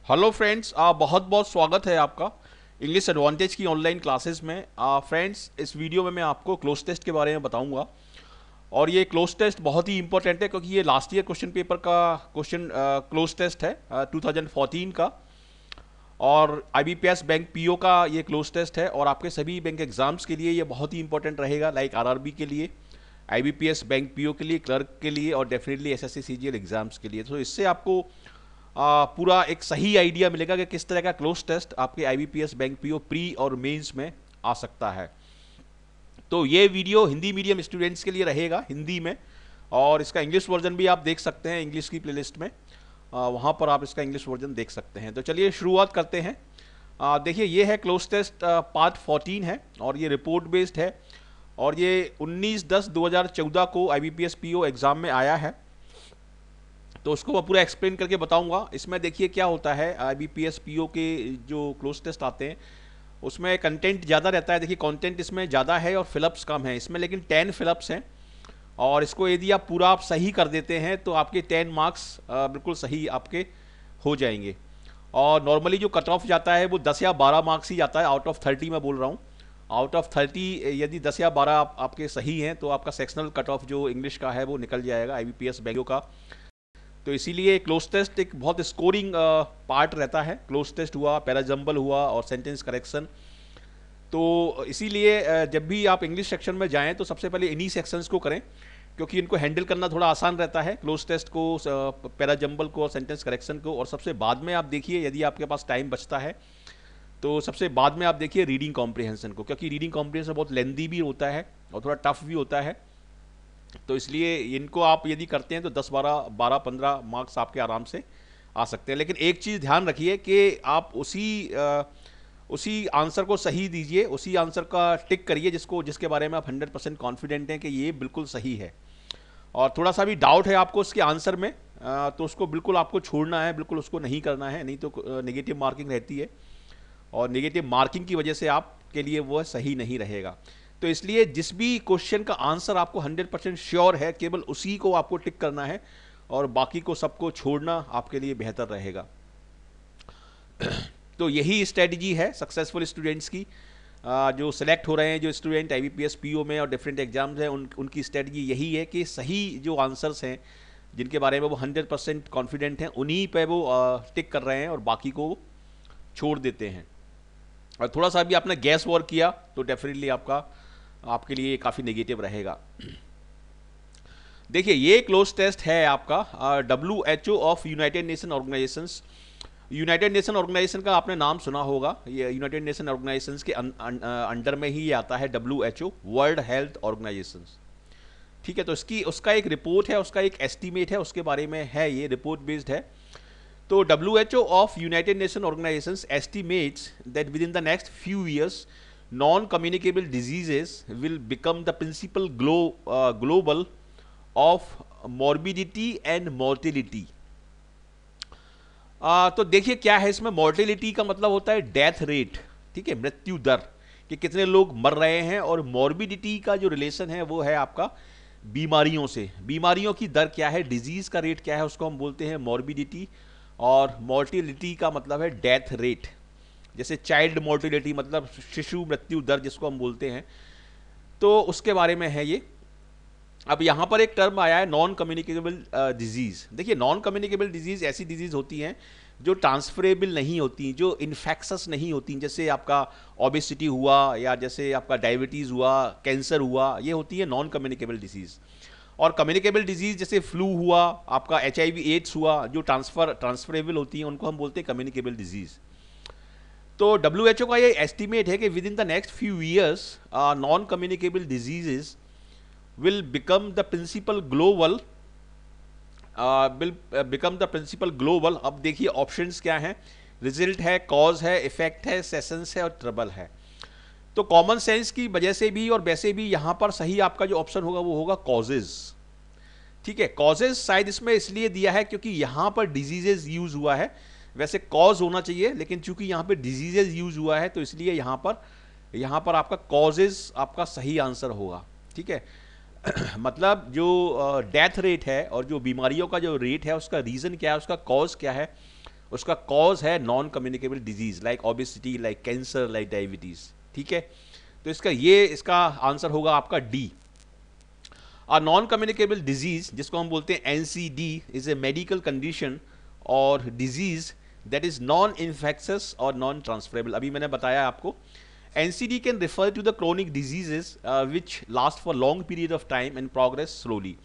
Hello friends, बहुत बहुत स्वागत है आपका इंग्लिश एडवांटेज की ऑनलाइन क्लासेस में। फ्रेंड्स, इस वीडियो में मैं आपको क्लोज टेस्ट के बारे में बताऊंगा। और ये क्लोज टेस्ट बहुत ही इंपॉर्टेंट है क्योंकि ये लास्ट ईयर क्वेश्चन पेपर का क्वेश्चन क्लोज टेस्ट है 2014 का। और आईबीपीएस बैंक पीओ का ये क्लोज टेस्ट है और आपके सभी बैंक एग्जाम्स के लिए ये बहुत ही इंपॉर्टेंट रहेगा, लाइक आरआरबी के लिए, आईबीपीएस बैंक पीओ के लिए, क्लर्क के लिए और डेफिनेटली एसएससी सीजीएल एग्जाम्स के लिए। तो इससे आपको पूरा एक सही आइडिया मिलेगा कि किस तरह का क्लोज टेस्ट आपके आईबीपीएस बैंक पीओ प्री और मेंस में आ सकता है। तो ये वीडियो हिंदी मीडियम स्टूडेंट्स के लिए रहेगा, हिंदी में। और इसका इंग्लिश वर्जन भी आप देख सकते हैं इंग्लिश की प्लेलिस्ट में, वहाँ पर आप इसका इंग्लिश वर्जन देख सकते हैं। तो चलिए शुरुआत करते हैं। देखिए, ये है क्लोज टेस्ट पार्ट 14 है और ये रिपोर्ट बेस्ड है और ये 19/10/2014 को आईबीपीएस पीओ एग्ज़ाम में आया है। तो उसको मैं पूरा एक्सप्लेन करके बताऊंगा। इसमें देखिए क्या होता है, आईबीपीएस पीओ के जो क्लोज टेस्ट आते हैं उसमें कंटेंट ज़्यादा रहता है। देखिए कंटेंट इसमें ज़्यादा है और फिलअप्स कम है इसमें, लेकिन 10 फिलअप्स हैं। और इसको यदि आप पूरा आप सही कर देते हैं तो आपके 10 मार्क्स बिल्कुल सही आपके हो जाएंगे। और नॉर्मली जो कट ऑफ जाता है वो 10 या 12 मार्क्स ही जाता है, आउट ऑफ 30 मैं बोल रहा हूँ। आउट ऑफ 30 यदि 10 या 12 आपके सही हैं तो आपका सेक्शनल कट ऑफ जो इंग्लिश का है वो निकल जाएगा आईबीपीएस बैंकों का। तो इसीलिए क्लोज टेस्ट एक बहुत स्कोरिंग पार्ट रहता है। क्लोज टेस्ट हुआ, पैराजम्बल हुआ और सेंटेंस करेक्शन। तो इसीलिए जब भी आप इंग्लिश सेक्शन में जाएं तो सबसे पहले इन्हीं सेक्शंस को करें क्योंकि इनको हैंडल करना थोड़ा आसान रहता है, क्लोज टेस्ट को, पैराजम्बल को और सेंटेंस करेक्शन को। और सबसे बाद में आप देखिए, यदि आपके पास टाइम बचता है तो सबसे बाद में आप देखिए रीडिंग कॉम्प्रिहेंशन को, क्योंकि रीडिंग कॉम्प्रिहेंशन बहुत लेंदी भी होता है और थोड़ा टफ भी होता है। तो इसलिए इनको आप यदि करते हैं तो 10 12 15 मार्क्स आपके आराम से आ सकते हैं। लेकिन एक चीज़ ध्यान रखिए कि आप उसी आंसर को सही दीजिए, उसी आंसर का टिक करिए जिसके बारे में आप 100% कॉन्फिडेंट हैं कि ये बिल्कुल सही है। और थोड़ा सा भी डाउट है आपको उसके आंसर में तो उसको बिल्कुल आपको छोड़ना है, बिल्कुल उसको नहीं करना है, नहीं तो नेगेटिव मार्किंग रहती है और नेगेटिव मार्किंग की वजह से आपके लिए वो सही नहीं रहेगा। तो इसलिए जिस भी क्वेश्चन का आंसर आपको 100% श्योर है, केवल उसी को आपको टिक करना है और बाकी को सबको छोड़ना आपके लिए बेहतर रहेगा। तो यही स्ट्रेटजी है सक्सेसफुल स्टूडेंट्स की। जो सेलेक्ट हो रहे हैं, जो स्टूडेंट आईबीपीएस पीओ में और डिफरेंट एग्जाम्स हैं, उनकी स्ट्रेटजी यही है कि सही जो आंसर्स हैं जिनके बारे में वो 100% कॉन्फिडेंट हैं उन्हीं पे वो टिक कर रहे हैं और बाकी को छोड़ देते हैं। और थोड़ा सा भी आपने गैस वर्क किया तो डेफिनेटली आपके लिए काफ़ी नेगेटिव रहेगा। देखिए, ये क्लोज टेस्ट है आपका WHO of United Nation organisations. United Nation organisation का आपने नाम सुना होगा। ये यूनाइटेड नेशन ऑर्गेनाइजेशंस के अंडर में ही आता है WHO, वर्ल्ड हेल्थ ऑर्गेनाइजेशन। ठीक है, तो उसका एक रिपोर्ट है, उसका एक एस्टीमेट है, उसके बारे में है, ये रिपोर्ट बेस्ड है। तो WHO of United Nations Organizations estimates that within the next few years, non-communicable diseases will become the principal global of morbidity and mortality. तो देखिए क्या है इसमें, मोर्टेलिटी का मतलब होता है डेथ रेट, ठीक है, मृत्यु दर, कि कितने लोग मर रहे हैं। और मॉर्बिडिटी का जो रिलेशन है वो है आपका बीमारियों से। बीमारियों की दर क्या है, डिजीज का रेट क्या है, उसको हम बोलते हैं मॉर्बिडिटी। और मोर्टिलिटी का मतलब है डेथ रेट। जैसे चाइल्ड मोर्टिलिटी मतलब शिशु मृत्यु दर जिसको हम बोलते हैं, तो उसके बारे में है ये। अब यहाँ पर एक टर्म आया है नॉन कम्युनिकेबल डिजीज। देखिए, नॉन कम्युनिकेबल डिजीज ऐसी डिजीज होती हैं जो ट्रांसफरेबल नहीं होती, जो इन्फेक्शस नहीं होती, जैसे आपका ओबेसिटी हुआ या जैसे आपका डायबिटीज़ हुआ, कैंसर हुआ, ये होती है नॉन कम्युनिकेबल डिजीज़। और कम्युनिकेबल डिजीज जैसे फ्लू हुआ, आपका HIV एड्स हुआ, जो ट्रांसफरेबल होती हैं, उनको हम बोलते हैं कम्युनिकेबल डिजीज। तो WHO का ये एस्टीमेट है कि with in the next few years non communicable diseases will become the principal global। अब देखिए ऑप्शंस क्या हैं, रिजल्ट है, कॉज है, इफेक्ट है, सेशंस है और ट्रबल है। तो कॉमन सेंस की वजह से भी और वैसे भी यहां पर सही आपका जो ऑप्शन होगा वो होगा कॉजेज। ठीक है, कॉजेज शायद इसमें इसलिए दिया है क्योंकि यहां पर डिजीजेज यूज हुआ है, वैसे कॉज होना चाहिए, लेकिन चूंकि यहां पर डिजीजेज यूज हुआ है तो इसलिए यहां पर आपका कॉजेज आपका सही आंसर होगा। ठीक है, मतलब जो डेथ रेट है और जो बीमारियों का जो रेट है उसका रीज़न क्या है, उसका कॉज क्या है, उसका कॉज है non communicable disease like obesity, like cancer, like diabetes. ठीक है, तो इसका आंसर होगा आपका D. A non communicable disease, जिसको हम बोलते हैं NCD, is a medical condition और disease that is non infectious और नॉन ट्रांसफरेबल। अभी मैंने बताया आपको, NCD can refer to the chronic diseases which last for long period of time and progress slowly.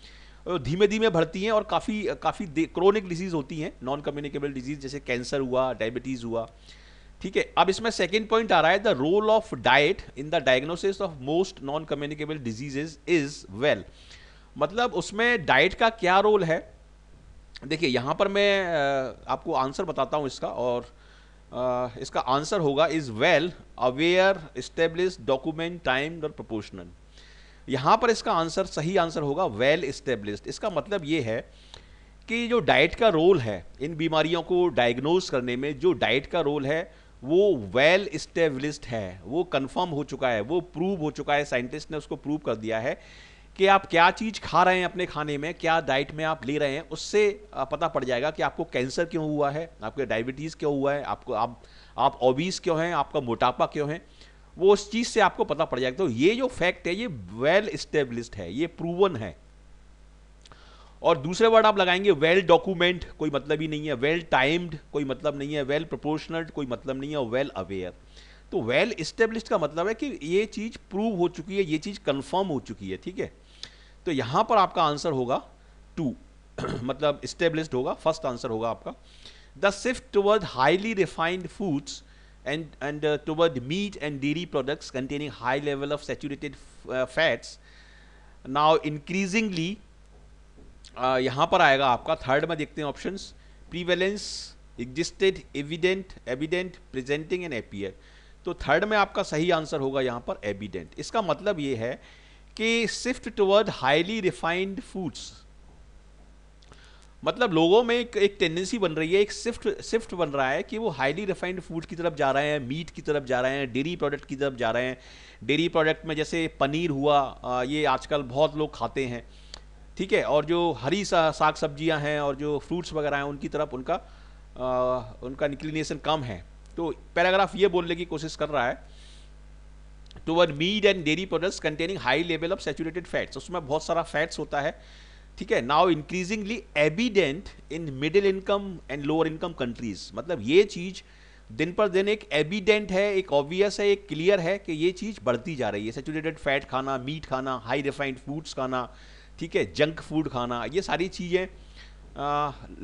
धीमे धीमे बढ़ती हैं और काफ़ी क्रोनिक डिजीज होती हैं, नॉन कम्युनिकेबल डिजीज, जैसे कैंसर हुआ, डायबिटीज़ हुआ। ठीक है, अब इसमें सेकेंड पॉइंट आ रहा है, the role of diet in the diagnosis of most non communicable diseases is well. मतलब उसमें डाइट का क्या रोल है। देखिए यहाँ पर मैं आपको आंसर बताता हूँ इसका, और इसका आंसर होगा is well aware establish document time और प्रोपोर्शनल। यहाँ पर इसका आंसर, सही आंसर होगा वेल एस्टेब्लिश्ड। इसका मतलब ये है कि जो डाइट का रोल है इन बीमारियों को डायग्नोज करने में, जो डाइट का रोल है वो वेल एस्टेब्लिश्ड है, वो कंफर्म हो चुका है, वो प्रूव हो चुका है, साइंटिस्ट ने उसको प्रूव कर दिया है कि आप क्या चीज़ खा रहे हैं अपने खाने में, क्या डाइट में आप ले रहे हैं, उससे पता पड़ जाएगा कि आपको कैंसर क्यों हुआ है, आपके डायबिटीज़ क्यों हुआ है, आप ओबीस क्यों हैं, आपका मोटापा क्यों है, वो उस चीज़ से आपको पता पड़ जाएगा। तो ये जो फैक्ट है ये वेल एस्टेब्लिश्ड है, ये प्रूवन है। और दूसरे वर्ड आप लगाएंगे, वेल डॉक्यूमेंट कोई मतलब ही नहीं है, वेल टाइम्ड कोई मतलब नहीं है, वेल प्रोपोर्शनल कोई मतलब नहीं है, और वेल अवेयर। तो वेल एस्टेब्लिश्ड का मतलब है कि ये चीज़ प्रूव हो चुकी है, ये चीज़ कंफर्म हो चुकी है। ठीक है, तो यहां पर आपका आंसर होगा टू मतलब एस्टेब्लिश्ड होगा, फर्स्ट आंसर होगा आपका। The shift toward highly refined foods and toward meat and dairy products containing high level of saturated fats now increasingly, यहाँ पर आएगा आपका थर्ड में, देखते हैं options, prevalence, existed, evident, presenting and appear. तो थर्ड में आपका सही आंसर होगा यहाँ पर एविडेंट। इसका मतलब ये है कि shift toward highly refined foods, मतलब लोगों में एक टेंडेंसी बन रही है, एक शिफ्ट बन रहा है कि वो हाईली रिफाइंड फूड की तरफ जा रहे हैं, मीट की तरफ जा रहे हैं, डेयरी प्रोडक्ट की तरफ जा रहे हैं। डेयरी प्रोडक्ट में जैसे पनीर हुआ, ये आजकल बहुत लोग खाते हैं। ठीक है, और जो हरी साग सब्जियां हैं और जो फ्रूट्स वगैरह हैं उनकी तरफ उनका इंक्लिनेशन कम है। तो पैराग्राफ ये बोलने की कोशिश कर रहा है, toward meat and dairy products containing high level of saturated fats, उसमें बहुत सारा फैट्स होता है। ठीक है, now increasingly evident in middle income and lower income countries. मतलब ये चीज दिन पर दिन एक एविडेंट है, एक ऑब्वियस है, एक क्लियर है कि ये चीज बढ़ती जा रही है। सैचुरेटेड फैट खाना, मीट खाना, हाई रिफाइंड फूड्स खाना, ठीक है, जंक फूड खाना, ये सारी चीजें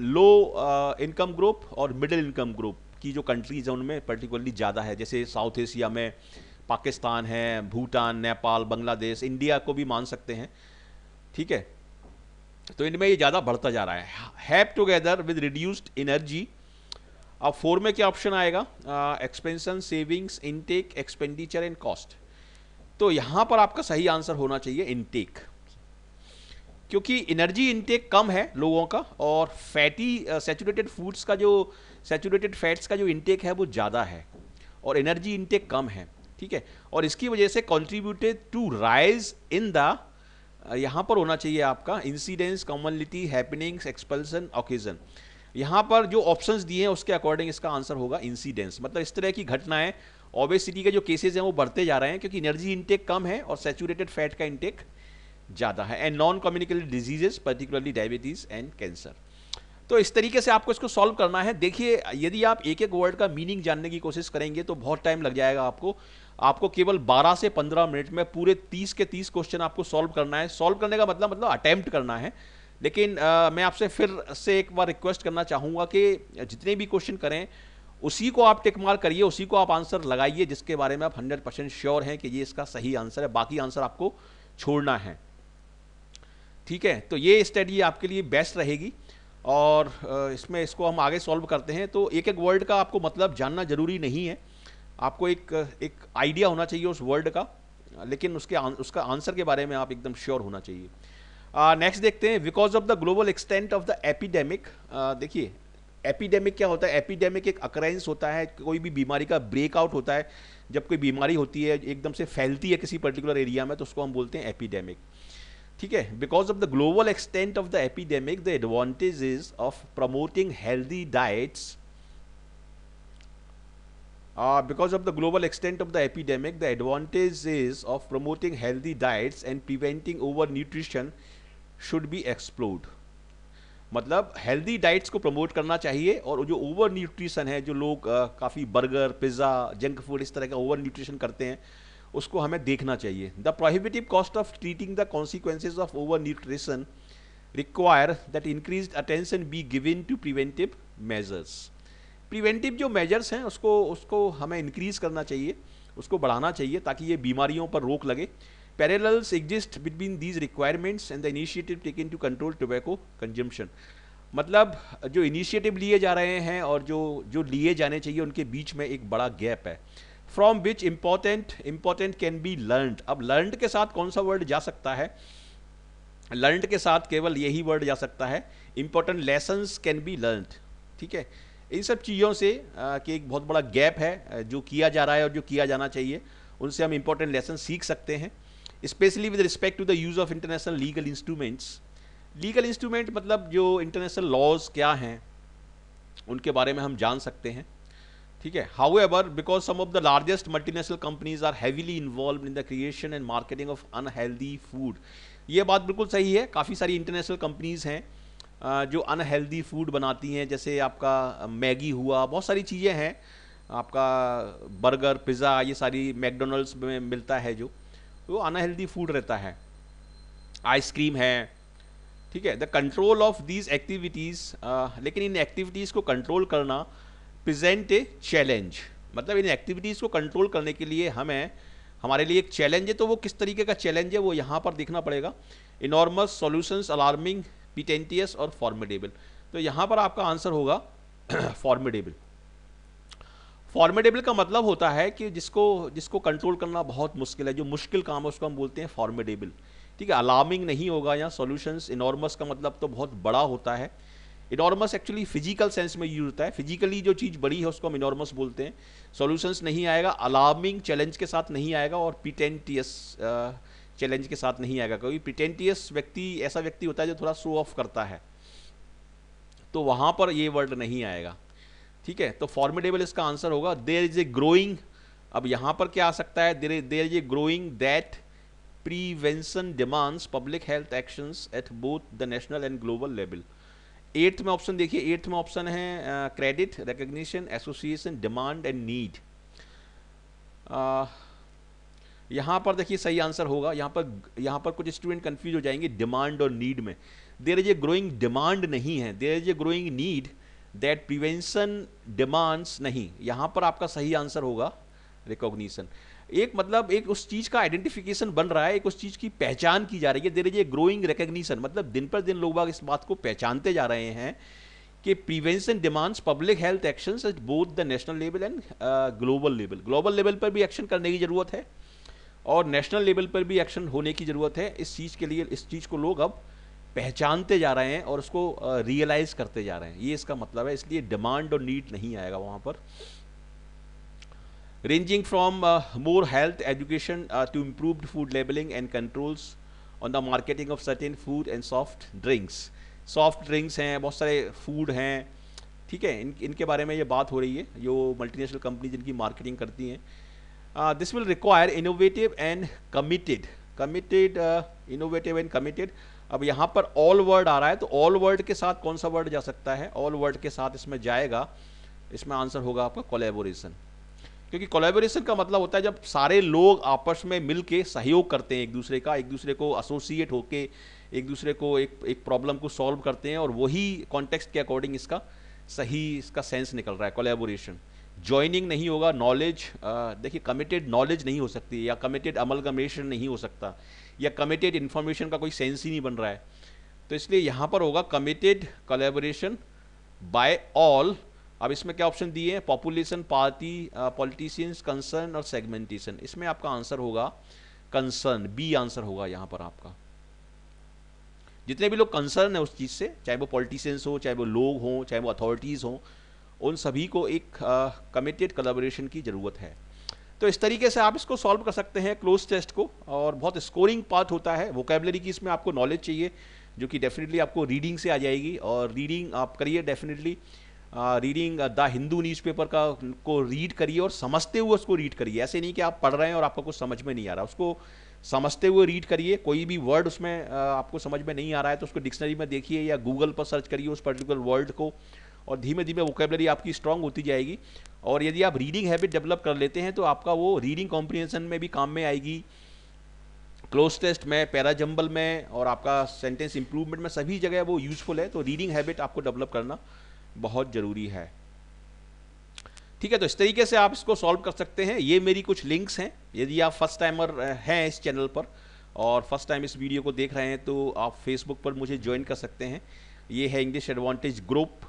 लो इनकम ग्रुप और मिडिल इनकम ग्रुप की जो कंट्रीज हैं उनमें पर्टिकुलरली ज़्यादा है। जैसे साउथ एशिया में पाकिस्तान है, भूटान, नेपाल, बांग्लादेश, इंडिया को भी मान सकते हैं। ठीक है, तो इनमें ये ज़्यादा बढ़ता जा रहा है। Have together with reduced energy. अब 4 में क्या ऑप्शन आएगा, expansion, savings, intake, expenditure and cost. तो यहाँ पर आपका सही आंसर होना चाहिए इनटेक, क्योंकि एनर्जी इनटेक कम है लोगों का और फैटी सैचुरेटेड फूड्स का जो सैचुरेटेड फैट्स का जो इनटेक है वो ज़्यादा है और एनर्जी इनटेक कम है। ठीक है, और इसकी वजह से contributed to rise in the, यहाँ पर होना चाहिए आपका incidence, commonality, happenings, expulsion, occasion. यहाँ पर जो ऑप्शंस दिए हैं उसके अकॉर्डिंग इसका आंसर होगा इंसिडेंस। मतलब इस तरह की घटनाएं, ओबेसिटी के जो केसेस हैं वो बढ़ते जा रहे हैं क्योंकि एनर्जी इनटेक कम है और सैचुरेटेड फैट का इनटेक ज़्यादा है। And non communicable diseases particularly diabetes and cancer. तो इस तरीके से आपको इसको सॉल्व करना है। देखिए, यदि आप एक एक वर्ड का मीनिंग जानने की कोशिश करेंगे तो बहुत टाइम लग जाएगा आपको केवल 12 से 15 मिनट में पूरे 30 के 30 क्वेश्चन आपको सॉल्व करना है। सॉल्व करने का मतलब अटेम्प्ट करना है। लेकिन मैं आपसे फिर से एक बार रिक्वेस्ट करना चाहूँगा कि जितने भी क्वेश्चन करें उसी को आप टिक मार्क करिए, उसी को आप आंसर लगाइए जिसके बारे में आप 100% श्योर हैं कि ये इसका सही आंसर है। बाकी आंसर आपको छोड़ना है। ठीक है, तो ये स्टडी आपके लिए बेस्ट रहेगी और इसको हम आगे सॉल्व करते हैं। तो एक एक वर्ड का आपको मतलब जानना जरूरी नहीं है, आपको एक आइडिया होना चाहिए उस वर्ड का, लेकिन उसका आंसर के बारे में आप एकदम श्योर होना चाहिए। नेक्स्ट देखते हैं, because of the global extent of the epidemic. देखिए, एपिडेमिक क्या होता है? एपिडेमिक एक अकरेंस होता है, कोई भी बीमारी का ब्रेकआउट होता है। जब कोई बीमारी होती है, एकदम से फैलती है किसी पर्टिकुलर एरिया में, तो उसको हम बोलते हैं एपिडेमिक। ठीक है, because of the global extent of the epidemic, the advantages of promoting healthy diets Because of the global extent of the epidemic, the advantages of promoting healthy diets and preventing overnutrition should be explored. मतलब healthy diets को promote करना चाहिए, और जो over nutrition है, जो लोग काफ़ी बर्गर, पिज़्ज़ा, जंक फूड इस तरह का ओवर न्यूट्रिशन करते हैं, उसको हमें देखना चाहिए. The prohibitive cost of treating the consequences of over nutrition require that increased attention be given to preventive measures. Preventive जो मेजर्स हैं उसको हमें इंक्रीज करना चाहिए, उसको बढ़ाना चाहिए, ताकि ये बीमारियों पर रोक लगे. Parallels exist between these requirements and the initiative taken to control tobacco consumption. मतलब जो इनिशिएटिव लिए जा रहे हैं और जो लिए जाने चाहिए, उनके बीच में एक बड़ा गैप है. From which important can be learned. अब लर्नड के साथ कौन सा वर्ड जा सकता है? लर्नड के साथ केवल यही वर्ड जा सकता है, important lessons can be learned. ठीक है, इन सब चीज़ों से कि एक बहुत बड़ा गैप है जो किया जा रहा है और जो किया जाना चाहिए, उनसे हम इंपॉर्टेंट लेसन सीख सकते हैं. Specially with respect to the use of international legal instruments. Legal instrument मतलब जो इंटरनेशनल लॉज क्या हैं, उनके बारे में हम जान सकते हैं. ठीक है. However, because some of the largest multinational companies are heavily involve in the creation and marketing of unhealthy food. ये बात बिल्कुल सही है. काफ़ी सारी इंटरनेशनल कंपनीज हैं जो अनहेल्दी फूड बनाती हैं, जैसे आपका मैगी हुआ, बहुत सारी चीज़ें हैं, आपका बर्गर, पिज़्ज़ा, ये सारी मैकडोनल्ड्स में मिलता है, जो वो अनहेल्दी फूड रहता है. आइसक्रीम है. ठीक है. The control of these activities, लेकिन इन एक्टिविटीज़ को कंट्रोल करना प्रेजेंट ए चैलेंज. मतलब इन एक्टिविटीज़ को कंट्रोल करने के लिए हमारे लिए एक चैलेंज है. तो वो किस तरीके का चैलेंज है, वो यहाँ पर देखना पड़ेगा. इनॉर्मस, सॉल्यूशंस, अलार्मिंग, पिटेंटियस और फॉर्मिडेबल. तो यहाँ पर आपका आंसर होगा फॉर्मिडेबल. फॉर्मिडेबल का मतलब होता है कि जिसको कंट्रोल करना बहुत मुश्किल है, जो मुश्किल काम है, उसको हम बोलते हैं फॉर्मिडेबल. ठीक है. अलार्मिंग नहीं होगा यहाँ. सॉल्यूशंस, इनॉर्मस का मतलब तो बहुत बड़ा होता है. इनॉर्मस एक्चुअली फिजिकल सेंस में यूज होता है. फिजिकली जो चीज़ बड़ी है उसको हम इनॉर्मस बोलते हैं. सॉल्यूशंस नहीं आएगा. अलार्मिंग चैलेंज के साथ नहीं आएगा. और पिटेंटियस चैलेंज के साथ नहीं आएगा, क्योंकि पिटेंटियस व्यक्ति ऐसा व्यक्ति होता है जो थोड़ा शो ऑफ करता है, तो वहाँ पर ये वर्ड नहीं आएगा. ठीक है. तो फॉर्मिडेबल इसका आंसर होगा. There is a growing. अब यहाँ पर क्या आ सकता है? There is a growing that prevention demands public health actions at both the national and global level. 8th में ऑप्शन देखिए. 8th में ऑप्शन है credit, recognition, association, demand and need. यहाँ पर देखिए सही आंसर होगा. यहाँ पर कुछ स्टूडेंट कंफ्यूज हो जाएंगे डिमांड और नीड में. There is a growing demand नहीं है, there is a growing need that prevention demands नहीं. यहाँ पर आपका सही आंसर होगा रिकॉग्निशन. एक मतलब एक उस चीज़ का आइडेंटिफिकेशन बन रहा है, एक उस चीज़ की पहचान की जा रही है. There is a growing recognition, मतलब दिन पर दिन लोग इस बात को पहचानते जा रहे हैं कि prevention demands public health actions at both the national level and global level. Global level पर भी एक्शन करने की ज़रूरत है और नेशनल लेवल पर भी एक्शन होने की ज़रूरत है. इस चीज़ के लिए इस चीज़ को लोग अब पहचानते जा रहे हैं और उसको रियलाइज़ करते जा रहे हैं. ये इसका मतलब है. इसलिए डिमांड और नीड नहीं आएगा वहाँ पर. Ranging from more health education to improved food labelling and controls on the marketing of certain food and soft drinks. Soft drinks हैं, बहुत सारे फूड हैं. ठीक है. इनके बारे में ये बात हो रही है, जो मल्टीनेशनल कंपनी जिनकी मार्केटिंग करती हैं. This will require innovative and committed. Innovative and committed. अब यहाँ पर all word आ रहा है, तो all word के साथ कौन सा word जा सकता है? all word के साथ इसमें जाएगा, इसमें आंसर होगा आपका collaboration. क्योंकि collaboration का मतलब होता है जब सारे लोग आपस में मिल के सहयोग करते हैं एक दूसरे को एसोसिएट होके एक दूसरे को एक प्रॉब्लम को सॉल्व करते हैं, और वही कॉन्टेक्स्ट के अकॉर्डिंग इसका सेंस निकल रहा है. कोलैबोरेशन. ज्वाइनिंग नहीं होगा. नॉलेज, देखिए कमिटेड नॉलेज नहीं हो सकती, या कमिटेड अमलगमेशन नहीं हो सकता, या कमिटेड इन्फॉर्मेशन का कोई सेंस ही नहीं बन रहा है. तो इसलिए यहाँ पर होगा कमिटेड कोलैबोरेशन बाय ऑल. अब इसमें क्या ऑप्शन दिए हैं? पॉपुलेशन, पार्टी, पॉलिटिशियंस, कंसर्न और सेगमेंटेशन. इसमें आपका आंसर होगा कंसर्न. बी आंसर होगा यहाँ पर आपका. जितने भी लोग कंसर्न है उस चीज़ से, चाहे वो पॉलिटिशियंस हो, चाहे वो लोग हों, चाहे वो अथॉरिटीज़ हों, उन सभी को एक कमिटेड कोलैबोरेशन की ज़रूरत है. तो इस तरीके से आप इसको सॉल्व कर सकते हैं क्लोज टेस्ट को. और बहुत स्कोरिंग पार्ट होता है. वोकेबलरी की इसमें आपको नॉलेज चाहिए, जो कि डेफिनेटली आपको रीडिंग से आ जाएगी, और रीडिंग आप करिए definitely. Reading the Hindu newspaper का को रीड करिए और समझते हुए उसको रीड करिए। ऐसे नहीं कि आप पढ़ रहे हैं और आपको कुछ समझ में नहीं आ रहा, उसको समझते हुए रीड करिए। कोई भी वर्ड उसमें आपको समझ में नहीं आ रहा है तो उसको डिक्शनरी में देखिए या गूगल पर सर्च करिए उस पर्टिकुलर वर्ड को, और धीमे धीमे वोकेबलरी आपकी स्ट्रांग होती जाएगी। और यदि आप रीडिंग हैबिट डेवलप कर लेते हैं तो आपका वो रीडिंग कॉम्प्रिहेंशन में भी काम में आएगी, क्लोज टेस्ट में, पैरा जंबल में, और आपका सेंटेंस इंप्रूवमेंट में, सभी जगह वो यूजफुल है। तो रीडिंग हैबिट आपको डेवलप करना बहुत ज़रूरी है। ठीक है, तो इस तरीके से आप इसको सॉल्व कर सकते हैं। ये मेरी कुछ लिंक्स हैं, यदि आप फर्स्ट टाइमर हैं इस चैनल पर और फर्स्ट टाइम इस वीडियो को देख रहे हैं तो आप फेसबुक पर मुझे ज्वाइन कर सकते हैं। ये है इंग्लिश एडवांटेज ग्रुप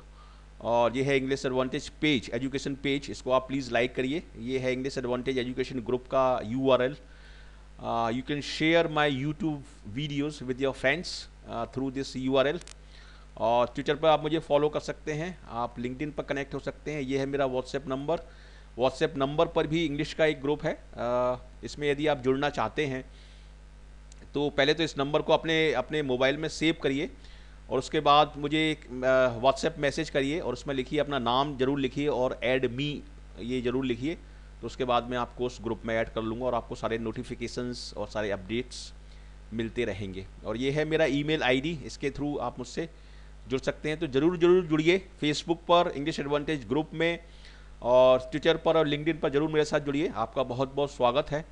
और ये है English advantage page, education page, इसको आप प्लीज़ लाइक करिए। ये है इंग्लिश एडवांटेज एजुकेशन ग्रुप का URL। You can share my YouTube videos with your friends through this URL। और ट्विटर पर आप मुझे फॉलो कर सकते हैं, आप लिंक्डइन पर कनेक्ट हो सकते हैं। ये है मेरा व्हाट्सएप नंबर। व्हाट्सएप नंबर पर भी इंग्लिश का एक ग्रुप है, इसमें यदि आप जुड़ना चाहते हैं तो पहले तो इस नंबर को अपने मोबाइल में सेव करिए और उसके बाद मुझे एक व्हाट्सएप मैसेज करिए और उसमें लिखिए अपना नाम ज़रूर लिखिए और ऐड मी ये ज़रूर लिखिए। तो उसके बाद मैं आपको उस ग्रुप में ऐड कर लूँगा और आपको सारे नोटिफिकेशंस और सारे अपडेट्स मिलते रहेंगे। और ये है मेरा ईमेल आईडी, इसके थ्रू आप मुझसे जुड़ सकते हैं। तो ज़रूर जुड़िए फेसबुक पर इंग्लिश एडवांटेज ग्रुप में, और ट्विटर पर और लिंक्डइन पर ज़रूर मेरे साथ जुड़िए। आपका बहुत बहुत स्वागत है।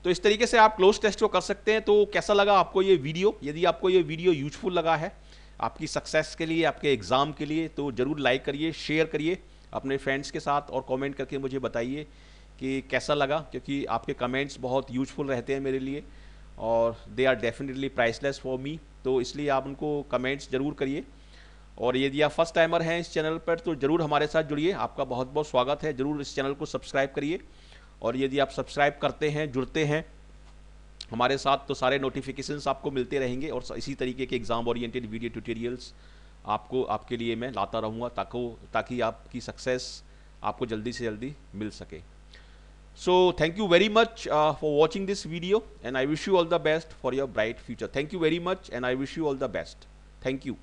तो इस तरीके से आप क्लोज टेस्ट को कर सकते हैं। तो कैसा लगा आपको ये वीडियो? यदि आपको ये वीडियो यूजफुल लगा है आपकी सक्सेस के लिए, आपके एग्ज़ाम के लिए, तो ज़रूर लाइक करिए, शेयर करिए अपने फ्रेंड्स के साथ और कमेंट करके मुझे बताइए कि कैसा लगा, क्योंकि आपके कमेंट्स बहुत यूजफुल रहते हैं मेरे लिए और they are definitely priceless for me. तो इसलिए आप उनको कमेंट्स ज़रूर करिए। और यदि आप फर्स्ट टाइमर हैं इस चैनल पर तो ज़रूर हमारे साथ जुड़िए, आपका बहुत बहुत स्वागत है। ज़रूर इस चैनल को सब्सक्राइब करिए और यदि आप सब्सक्राइब करते हैं, जुड़ते हैं हमारे साथ, तो सारे नोटिफिकेशंस आपको मिलते रहेंगे और इसी तरीके के एग्ज़ाम ओरिएंटेड वीडियो ट्यूटोरियल्स आपके लिए मैं लाता रहूँगा ताकि आपकी सक्सेस आपको जल्दी से जल्दी मिल सके। So thank you very much for watching this video and I wish you all the best for your bright future. Thank you very much and I wish you all the best. Thank you.